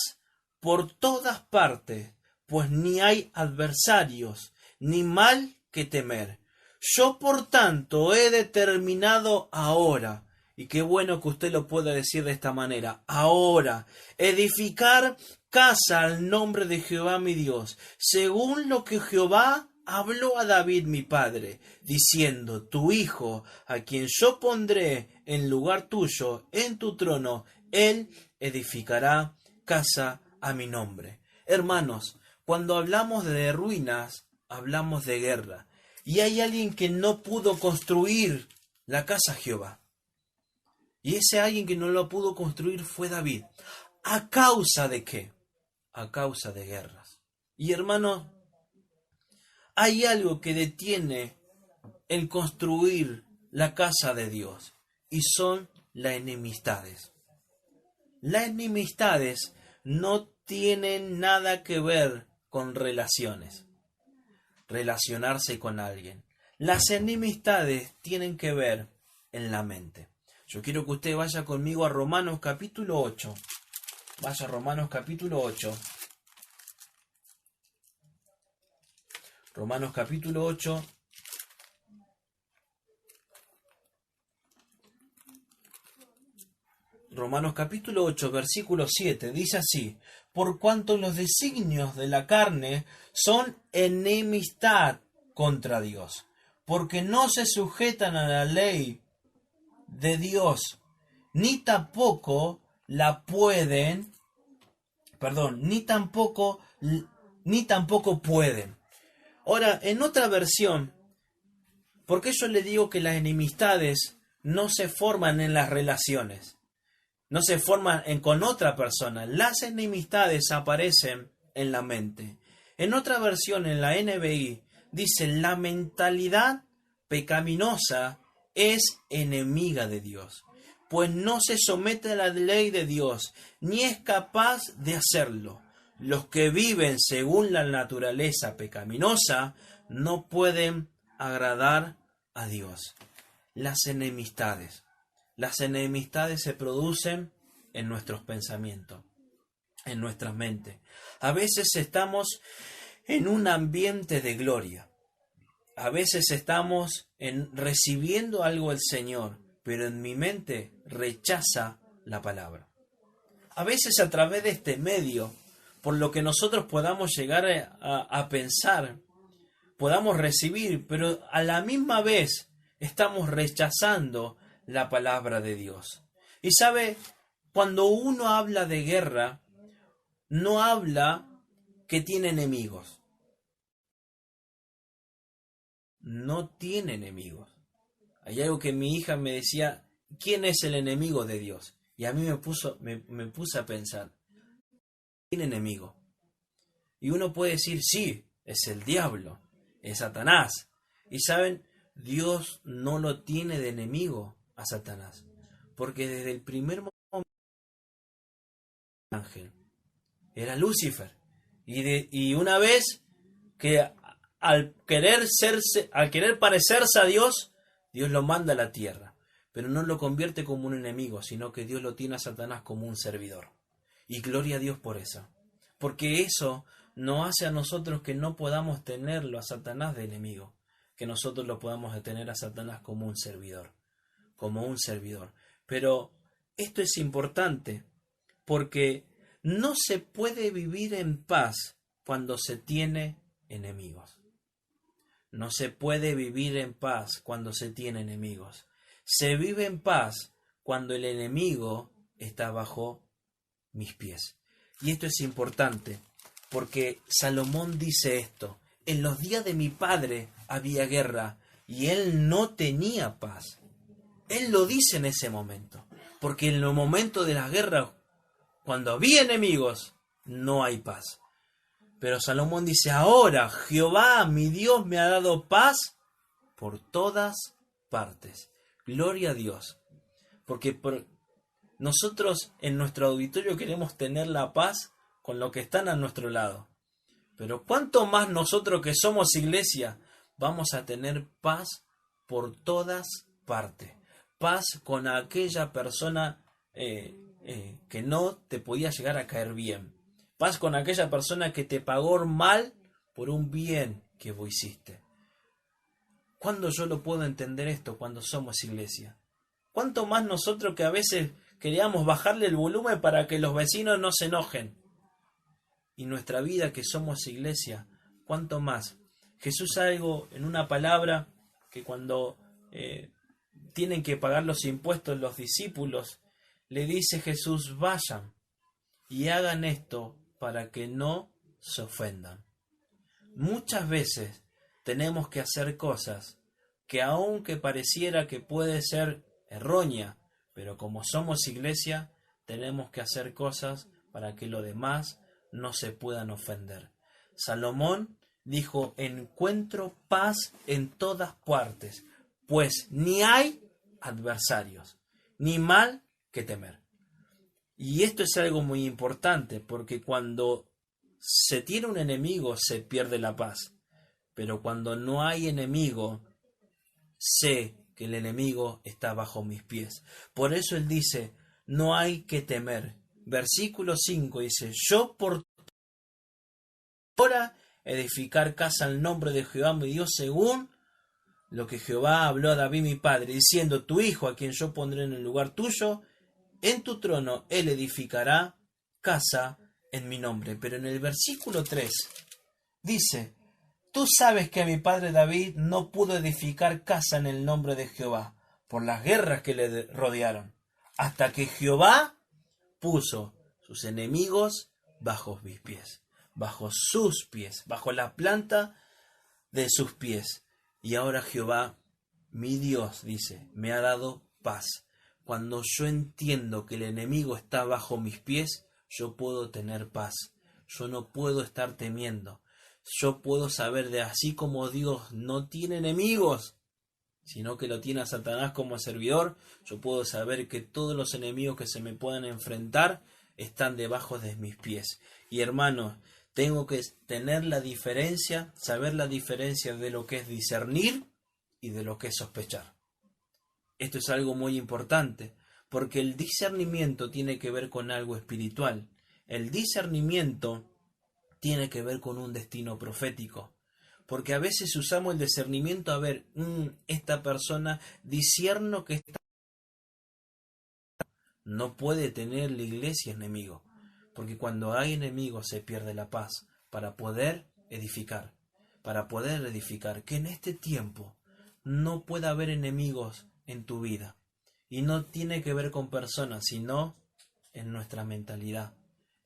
por todas partes, pues ni hay adversarios, ni mal que temer. Yo, por tanto, he determinado ahora, y qué bueno que usted lo pueda decir de esta manera, ahora, edificar casa al nombre de Jehová mi Dios, según lo que Jehová habló a David mi padre, diciendo: tu hijo, a quien yo pondré en lugar tuyo en tu trono, él edificará casa a mi nombre. Hermanos, cuando hablamos de ruinas, hablamos de guerra. Y hay alguien que no pudo construir la casa de Jehová. Y ese alguien que no lo pudo construir fue David. ¿A causa de qué? A causa de guerras. Y hermanos, hay algo que detiene el construir la casa de Dios. Y son las enemistades. Las enemistades no tienen nada que ver con relaciones. Relacionarse con alguien. Las enemistades tienen que ver en la mente. Yo quiero que usted vaya conmigo a Romanos capítulo 8. Vaya a Romanos capítulo 8. Romanos capítulo 8. Romanos capítulo 8, versículo 7, dice así: por cuanto los designios de la carne son enemistad contra Dios, porque no se sujetan a la ley de Dios, ni tampoco pueden. Ahora, en otra versión, ¿por qué yo le digo que las enemistades no se forman en las relaciones? No se forman con otra persona. Las enemistades aparecen en la mente. En otra versión, en la NBI, dice: la mentalidad pecaminosa es enemiga de Dios, pues no se somete a la ley de Dios, ni es capaz de hacerlo. Los que viven según la naturaleza pecaminosa no pueden agradar a Dios. Las enemistades. Las enemistades se producen en nuestros pensamientos, en nuestras mentes. A veces estamos en un ambiente de gloria. A veces estamos recibiendo algo del Señor, pero en mi mente rechaza la palabra. A veces a través de este medio, por lo que nosotros podamos llegar a pensar, podamos recibir, pero a la misma vez estamos rechazando la palabra de Dios. Y sabe, cuando uno habla de guerra, no habla que tiene enemigos. No tiene enemigos. Hay algo que mi hija me decía: ¿quién es el enemigo de Dios? Y a mí me puse a pensar: ¿tiene enemigo? Y uno puede decir: sí, es el diablo, es Satanás. Y saben, Dios no lo tiene de enemigo a Satanás, porque desde el primer momento ángel era Lucifer, y una vez que al querer parecerse a Dios, Dios lo manda a la tierra, pero no lo convierte como un enemigo, sino que Dios lo tiene a Satanás como un servidor. Y gloria a Dios por eso, porque eso no hace a nosotros que no podamos tenerlo a Satanás de enemigo, que nosotros lo podamos tener a Satanás como un servidor, Pero esto es importante, porque no se puede vivir en paz cuando se tiene enemigos. No se puede vivir en paz cuando se tiene enemigos. Se vive en paz cuando el enemigo está bajo mis pies. Y esto es importante, porque Salomón dice esto: en los días de mi padre había guerra y él no tenía paz. Él lo dice en ese momento, porque en los momentos de la guerra, cuando había enemigos, no hay paz. Pero Salomón dice: ahora Jehová, mi Dios, me ha dado paz por todas partes. Gloria a Dios. Porque nosotros en nuestro auditorio queremos tener la paz con los que están a nuestro lado. Pero cuánto más nosotros que somos iglesia vamos a tener paz por todas partes. Paz con aquella persona que no te podía llegar a caer bien. Paz con aquella persona que te pagó mal por un bien que vos hiciste. ¿Cuándo yo lo puedo entender esto? Cuando somos iglesia. ¿Cuánto más nosotros que a veces queríamos bajarle el volumen para que los vecinos no se enojen? Y nuestra vida que somos iglesia, ¿cuánto más? Jesús algo en una palabra que cuando tienen que pagar los impuestos los discípulos, le dice Jesús: vayan y hagan esto para que no se ofendan. Muchas veces tenemos que hacer cosas que, aunque pareciera que puede ser errónea, pero como somos iglesia, tenemos que hacer cosas para que los demás no se puedan ofender. Salomón dijo: encuentro paz en todas partes, pues ni hay adversarios, ni mal que temer. Y esto es algo muy importante, porque cuando se tiene un enemigo se pierde la paz, pero cuando no hay enemigo, sé que el enemigo está bajo mis pies. Por eso él dice: no hay que temer. Versículo 5 dice: yo por ahora edificar casa al nombre de Jehová mi Dios, según lo que Jehová habló a David mi padre, diciendo: tu hijo, a quien yo pondré en el lugar tuyo, en tu trono él edificará casa en mi nombre. Pero en el versículo 3 dice: tú sabes que mi padre David no pudo edificar casa en el nombre de Jehová por las guerras que le rodearon, hasta que Jehová puso sus enemigos bajo mis pies, bajo sus pies, bajo la planta de sus pies. Y ahora Jehová, mi Dios, dice, me ha dado paz. Cuando yo entiendo que el enemigo está bajo mis pies, yo puedo tener paz. Yo no puedo estar temiendo. Yo puedo saber de así como Dios no tiene enemigos, sino que lo tiene a Satanás como servidor, yo puedo saber que todos los enemigos que se me puedan enfrentar están debajo de mis pies. Y hermanos, tengo que tener la diferencia, saber la diferencia de lo que es discernir y de lo que es sospechar. Esto es algo muy importante, porque el discernimiento tiene que ver con algo espiritual. El discernimiento tiene que ver con un destino profético. Porque a veces usamos el discernimiento a ver, esta persona discierno que no puede tener la iglesia enemigo. Porque cuando hay enemigos se pierde la paz para poder edificar. Para poder edificar. Que en este tiempo no pueda haber enemigos en tu vida. Y no tiene que ver con personas, sino en nuestra mentalidad.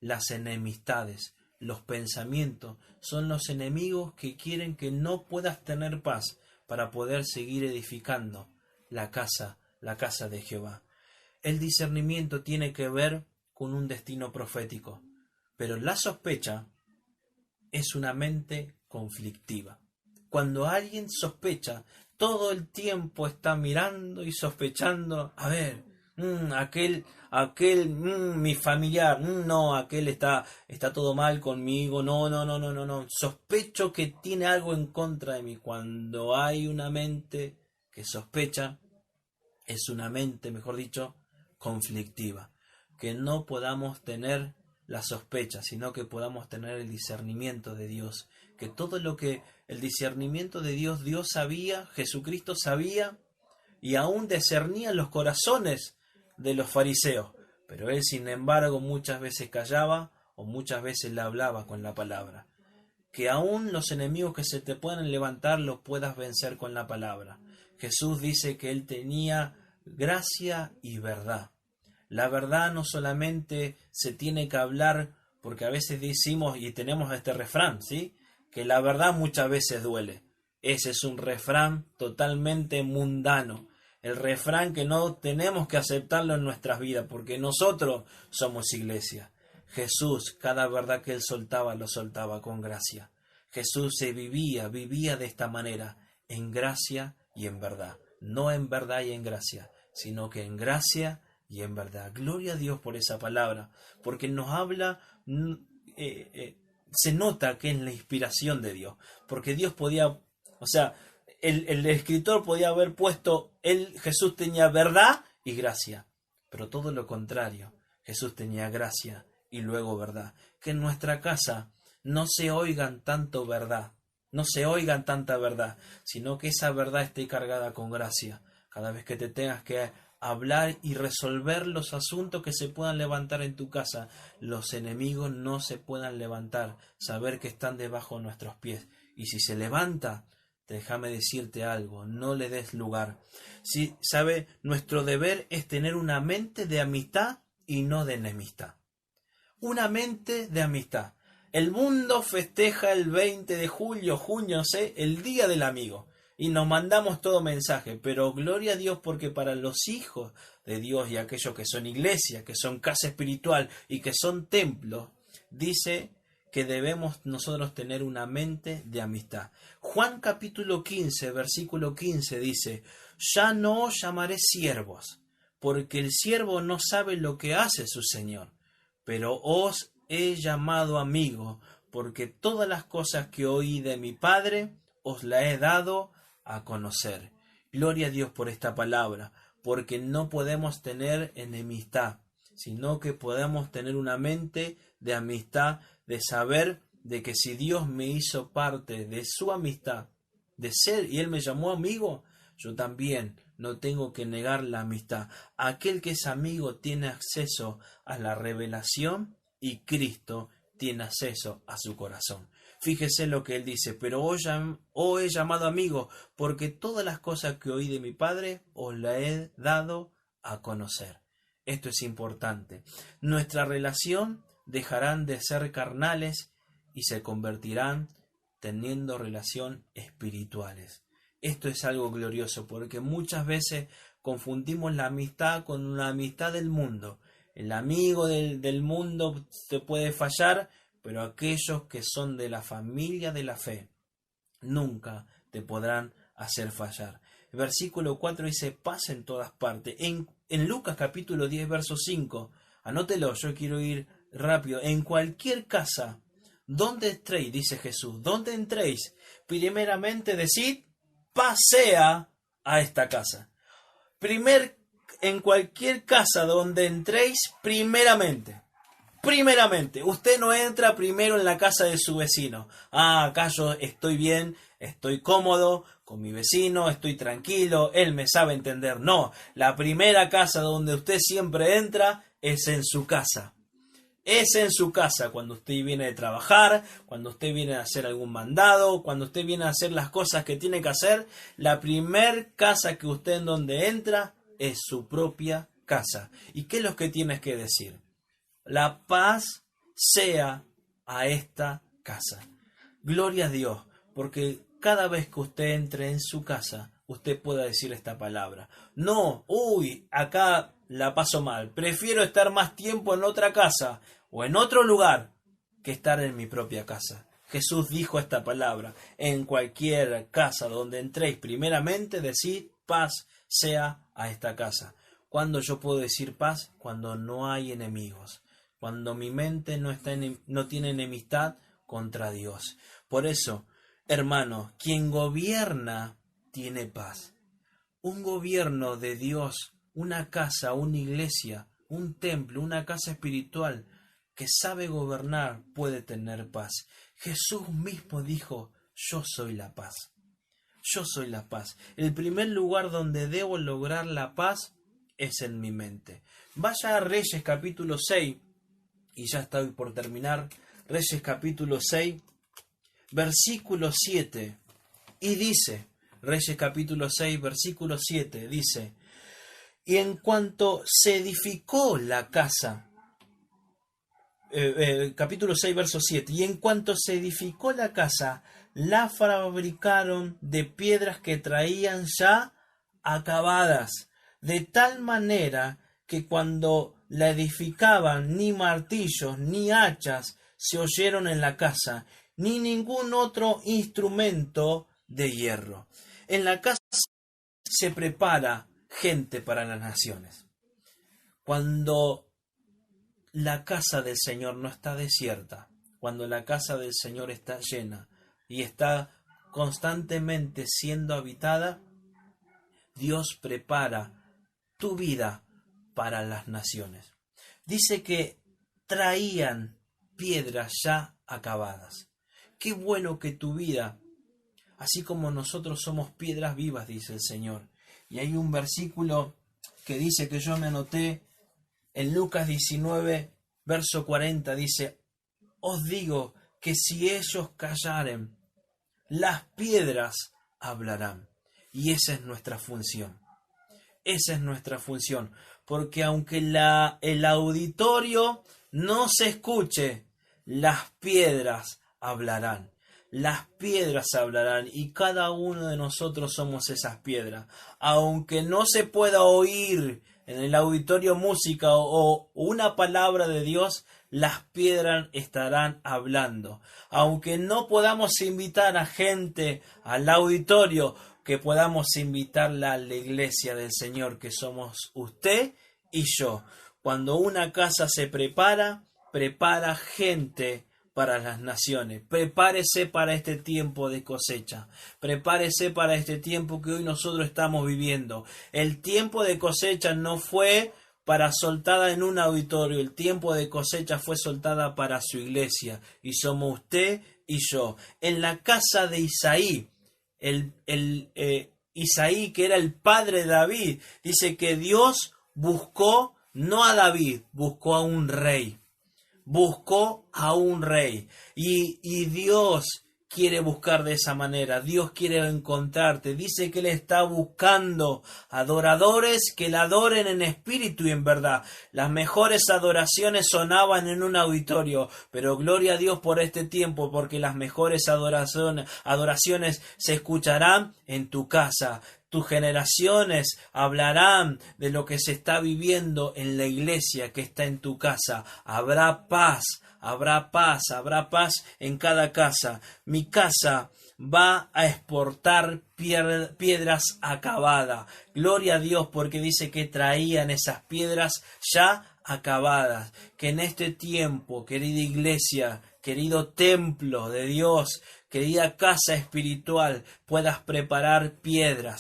Las enemistades, los pensamientos, son los enemigos que quieren que no puedas tener paz para poder seguir edificando la casa de Jehová. El discernimiento tiene que ver con un destino profético, pero la sospecha es una mente conflictiva. Cuando alguien sospecha, todo el tiempo está mirando y sospechando, a ver, mi familiar, no, aquel está todo mal conmigo, no, sospecho que tiene algo en contra de mí. Cuando hay una mente que sospecha, es una mente, mejor dicho, conflictiva. Que no podamos tener la sospecha, sino que podamos tener el discernimiento de Dios. Que todo lo que el discernimiento de Dios sabía, Jesucristo sabía, y aún discernía los corazones de los fariseos. Pero él, sin embargo, muchas veces callaba o muchas veces le hablaba con la palabra. Que aún los enemigos que se te puedan levantar los puedas vencer con la palabra. Jesús dice que él tenía gracia y verdad. La verdad no solamente se tiene que hablar, porque a veces decimos y tenemos este refrán, ¿sí? Que la verdad muchas veces duele. Ese es un refrán totalmente mundano. El refrán que no tenemos que aceptarlo en nuestras vidas, porque nosotros somos iglesia. Jesús, cada verdad que él soltaba, lo soltaba con gracia. Jesús se vivía de esta manera, en gracia y en verdad. No en verdad y en gracia, sino que en gracia y en verdad. Gloria a Dios por esa palabra, porque nos habla, se nota que es la inspiración de Dios, porque Dios podía, el escritor podía haber puesto, Jesús tenía verdad y gracia, pero todo lo contrario, Jesús tenía gracia y luego verdad. Que en nuestra casa no se oigan tanto verdad, no se oigan tanta verdad, sino que esa verdad esté cargada con gracia. Cada vez que te tengas que hablar y resolver los asuntos que se puedan levantar en tu casa, los enemigos no se puedan levantar, saber que están debajo de nuestros pies. Y si se levanta, déjame decirte algo, no le des lugar. Si sabe, nuestro deber es tener una mente de amistad y no de enemistad. Una mente de amistad. El mundo festeja el 20 de julio, junio, el Día del Amigo. Y nos mandamos todo mensaje, pero gloria a Dios porque para los hijos de Dios y aquellos que son iglesia, que son casa espiritual y que son templos, dice que debemos nosotros tener una mente de amistad. Juan capítulo 15, versículo 15 dice, ya no os llamaré siervos, porque el siervo no sabe lo que hace su señor, pero os he llamado amigo, porque todas las cosas que oí de mi Padre os la he dado a conocer. Gloria a Dios por esta palabra, porque no podemos tener enemistad, sino que podemos tener una mente de amistad, de saber de que si Dios me hizo parte de su amistad, de ser, y Él me llamó amigo, yo también no tengo que negar la amistad. Aquel que es amigo tiene acceso a la revelación y Cristo tiene acceso a su corazón. Fíjese lo que él dice, pero os he llamado amigo, porque todas las cosas que oí de mi Padre os las he dado a conocer. Esto es importante. Nuestra relación dejarán de ser carnales y se convertirán teniendo relación espirituales. Esto es algo glorioso porque muchas veces confundimos la amistad con una amistad del mundo. El amigo del mundo te puede fallar, pero aquellos que son de la familia de la fe nunca te podrán hacer fallar. El versículo 4 dice paz en todas partes. En Lucas capítulo 10, verso 5, anótelo, yo quiero ir rápido. En cualquier casa, donde entréis, dice Jesús, donde entréis, primeramente decid, paz sea a esta casa. En cualquier casa donde entréis, primeramente, usted no entra primero en la casa de su vecino. Acá yo estoy bien, estoy cómodo con mi vecino, estoy tranquilo, él me sabe entender. No, la primera casa donde usted siempre entra es en su casa. Es en su casa, cuando usted viene de trabajar, cuando usted viene a hacer algún mandado, cuando usted viene a hacer las cosas que tiene que hacer. La primer casa que usted en donde entra es su propia casa. ¿Y qué es lo que tienes que decir? La paz sea a esta casa. Gloria a Dios, porque cada vez que usted entre en su casa, usted pueda decir esta palabra. No, acá la paso mal. Prefiero estar más tiempo en otra casa o en otro lugar que estar en mi propia casa. Jesús dijo esta palabra. En cualquier casa donde entréis, primeramente decid paz sea a esta casa. ¿Cuándo yo puedo decir paz? Cuando no hay enemigos. Cuando mi mente no tiene enemistad contra Dios. Por eso, hermano, quien gobierna tiene paz. Un gobierno de Dios, una casa, una iglesia, un templo, una casa espiritual que sabe gobernar puede tener paz. Jesús mismo dijo, yo soy la paz. Yo soy la paz. El primer lugar donde debo lograr la paz es en mi mente. Vaya a Reyes capítulo 6, y ya estoy por terminar. Reyes capítulo 6, versículo 7, y dice, Reyes capítulo 6, versículo 7, dice, y en cuanto se edificó la casa, capítulo 6, verso 7, y en cuanto se edificó la casa, la fabricaron de piedras que traían ya acabadas, de tal manera que cuando la edificaban ni martillos ni hachas se oyeron en la casa, ni ningún otro instrumento de hierro. En la casa se prepara gente para las naciones. Cuando la casa del Señor no está desierta, cuando la casa del Señor está llena y está constantemente siendo habitada, Dios prepara tu vida para las naciones. Dice que traían piedras ya acabadas. Qué bueno que tu vida, así como nosotros somos piedras vivas, dice el Señor. Y hay un versículo que dice, que yo me anoté en Lucas 19, verso 40, dice, os digo que si ellos callaren, las piedras hablarán. Y esa es nuestra función. Esa es nuestra función. Porque aunque el auditorio no se escuche, las piedras hablarán. Las piedras hablarán y cada uno de nosotros somos esas piedras. Aunque no se pueda oír en el auditorio música o una palabra de Dios, las piedras estarán hablando. Aunque no podamos invitar a gente al auditorio, que podamos invitarla a la iglesia del Señor, que somos usted y yo. Cuando una casa se prepara gente para las naciones. Prepárese para este tiempo de cosecha. Prepárese para este tiempo que hoy nosotros estamos viviendo. El tiempo de cosecha no fue para soltada en un auditorio. El tiempo de cosecha fue soltada para su iglesia. Y somos usted y yo. En la casa de Isaí, Isaí, que era el padre de David, dice que Dios buscó no a David, buscó a un rey. Buscó a un rey. Y Dios quiere buscar de esa manera. Dios quiere encontrarte. Dice que Él está buscando adoradores que le adoren en espíritu y en verdad. Las mejores adoraciones sonaban en un auditorio, pero gloria a Dios por este tiempo, porque las mejores adoraciones se escucharán en tu casa. Tus generaciones hablarán de lo que se está viviendo en la iglesia que está en tu casa. Habrá paz, habrá paz, habrá paz en cada casa. Mi casa va a exportar piedras acabadas. Gloria a Dios, porque dice que traían esas piedras ya acabadas. Que en este tiempo, querida iglesia, querido templo de Dios, querida casa espiritual, puedas preparar piedras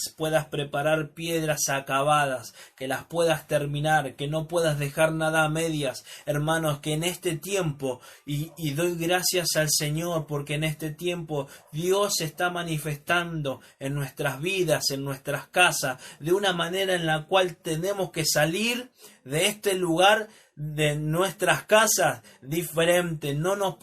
acabadas, que las puedas terminar, que no puedas dejar nada a medias, hermanos, que en este tiempo, y doy gracias al Señor, porque en este tiempo Dios se está manifestando en nuestras vidas, en nuestras casas, de una manera en la cual tenemos que salir de este lugar, de nuestras casas, diferente. No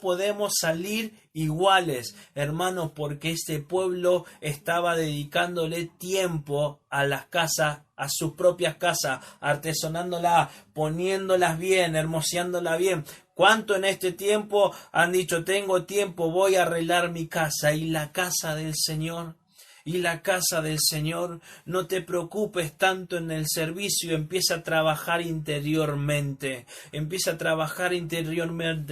podemos salir iguales, hermanos, porque este pueblo estaba dedicándole tiempo a las casas, a sus propias casas, artesonándolas, poniéndolas bien, hermoseándolas bien. ¿Cuánto en este tiempo han dicho, tengo tiempo, voy a arreglar mi casa? Y la casa del Señor, y la casa del Señor, no te preocupes tanto en el servicio, empieza a trabajar interiormente,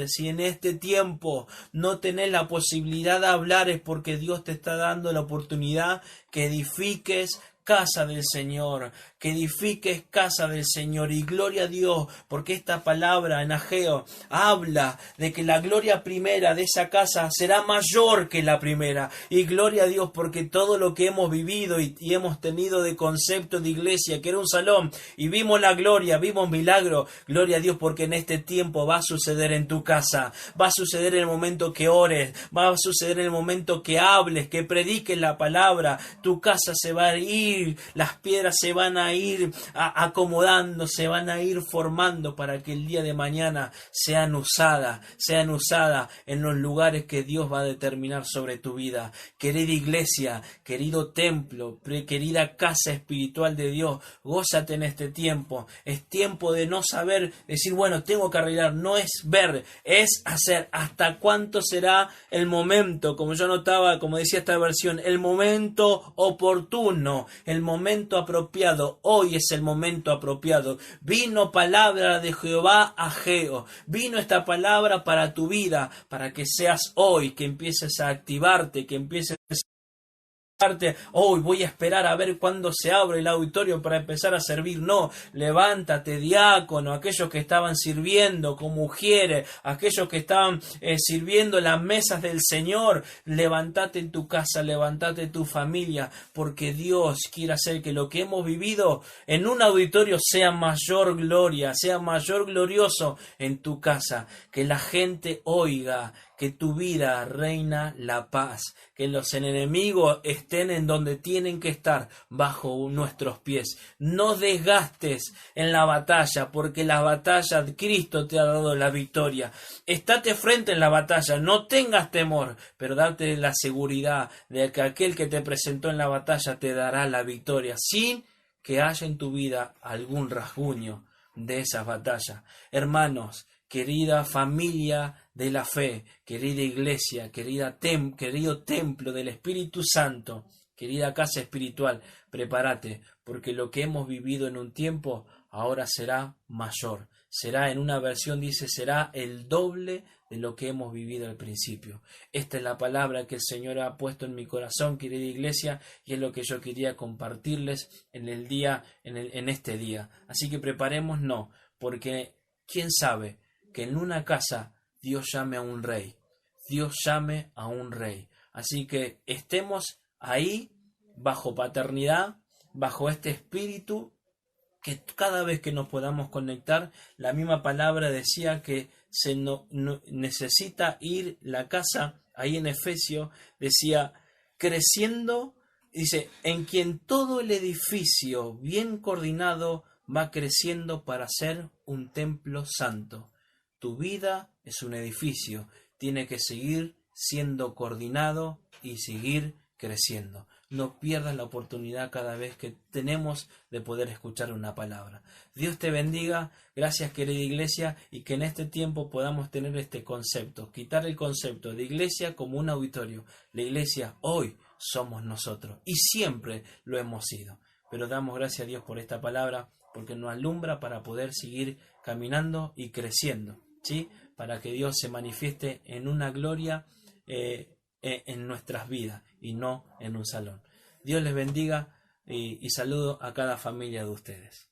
Si en este tiempo no tenés la posibilidad de hablar, es porque Dios te está dando la oportunidad que edifiques casa del Señor, y gloria a Dios, porque esta palabra en Ageo habla de que la gloria primera de esa casa será mayor que la primera, y gloria a Dios, porque todo lo que hemos vivido y hemos tenido de concepto de iglesia, que era un salón, y vimos la gloria, vimos milagro, gloria a Dios, porque en este tiempo va a suceder en tu casa, va a suceder en el momento que ores, va a suceder en el momento que hables, que prediques la palabra, tu casa se va a ir, las piedras se van a ir acomodando, se van a ir formando para que el día de mañana sean usadas en los lugares que Dios va a determinar sobre tu vida. Querida iglesia, querido templo, querida casa espiritual de Dios, gózate en este tiempo. Es tiempo de no saber, decir, bueno, tengo que arreglar. No es ver, es hacer. ¿Hasta cuánto será el momento? Como yo notaba, como decía esta versión, el momento oportuno, el momento apropiado. Hoy es el momento apropiado. Vino palabra de Jehová a Ageo. Vino esta palabra para tu vida, para que seas hoy, que empieces a activarte, que empieces hoy voy a esperar a ver cuándo se abre el auditorio para empezar a servir. No, levántate, diácono, aquellos que estaban sirviendo como mujeres, aquellos que estaban sirviendo las mesas del Señor, levántate en tu casa, levántate en tu familia, porque Dios quiere hacer que lo que hemos vivido en un auditorio sea mayor gloria, sea mayor glorioso en tu casa, que la gente oiga que tu vida reina la paz, que los enemigos estén en donde tienen que estar, bajo nuestros pies. No desgastes en la batalla, porque la batalla Cristo te ha dado la victoria. Estate frente en la batalla, no tengas temor, pero date la seguridad de que aquel que te presentó en la batalla te dará la victoria, sin que haya en tu vida algún rasguño de esa batalla. Hermanos, querida familia de la fe, querida iglesia, querido templo del Espíritu Santo, querida casa espiritual, prepárate, porque lo que hemos vivido en un tiempo ahora será mayor. Será, en una versión dice, será el doble de lo que hemos vivido al principio. Esta es la palabra que el Señor ha puesto en mi corazón, querida iglesia, y es lo que yo quería compartirles en este día. Así que preparémonos, porque quién sabe que en una casa Dios llame a un rey. Dios llame a un rey. Así que estemos ahí, bajo paternidad, bajo este espíritu, que cada vez que nos podamos conectar, la misma palabra decía que necesita ir la casa, ahí en Efesios decía, creciendo, dice, en quien todo el edificio bien coordinado va creciendo para ser un templo santo. Tu vida es un edificio, tiene que seguir siendo coordinado y seguir creciendo. No pierdas la oportunidad cada vez que tenemos de poder escuchar una palabra. Dios te bendiga, gracias querida iglesia, y que en este tiempo podamos tener este concepto, quitar el concepto de iglesia como un auditorio. La iglesia hoy somos nosotros y siempre lo hemos sido. Pero damos gracias a Dios por esta palabra, porque nos alumbra para poder seguir caminando y creciendo, ¿sí? Para que Dios se manifieste en una gloria en nuestras vidas y no en un salón. Dios les bendiga y saludo a cada familia de ustedes.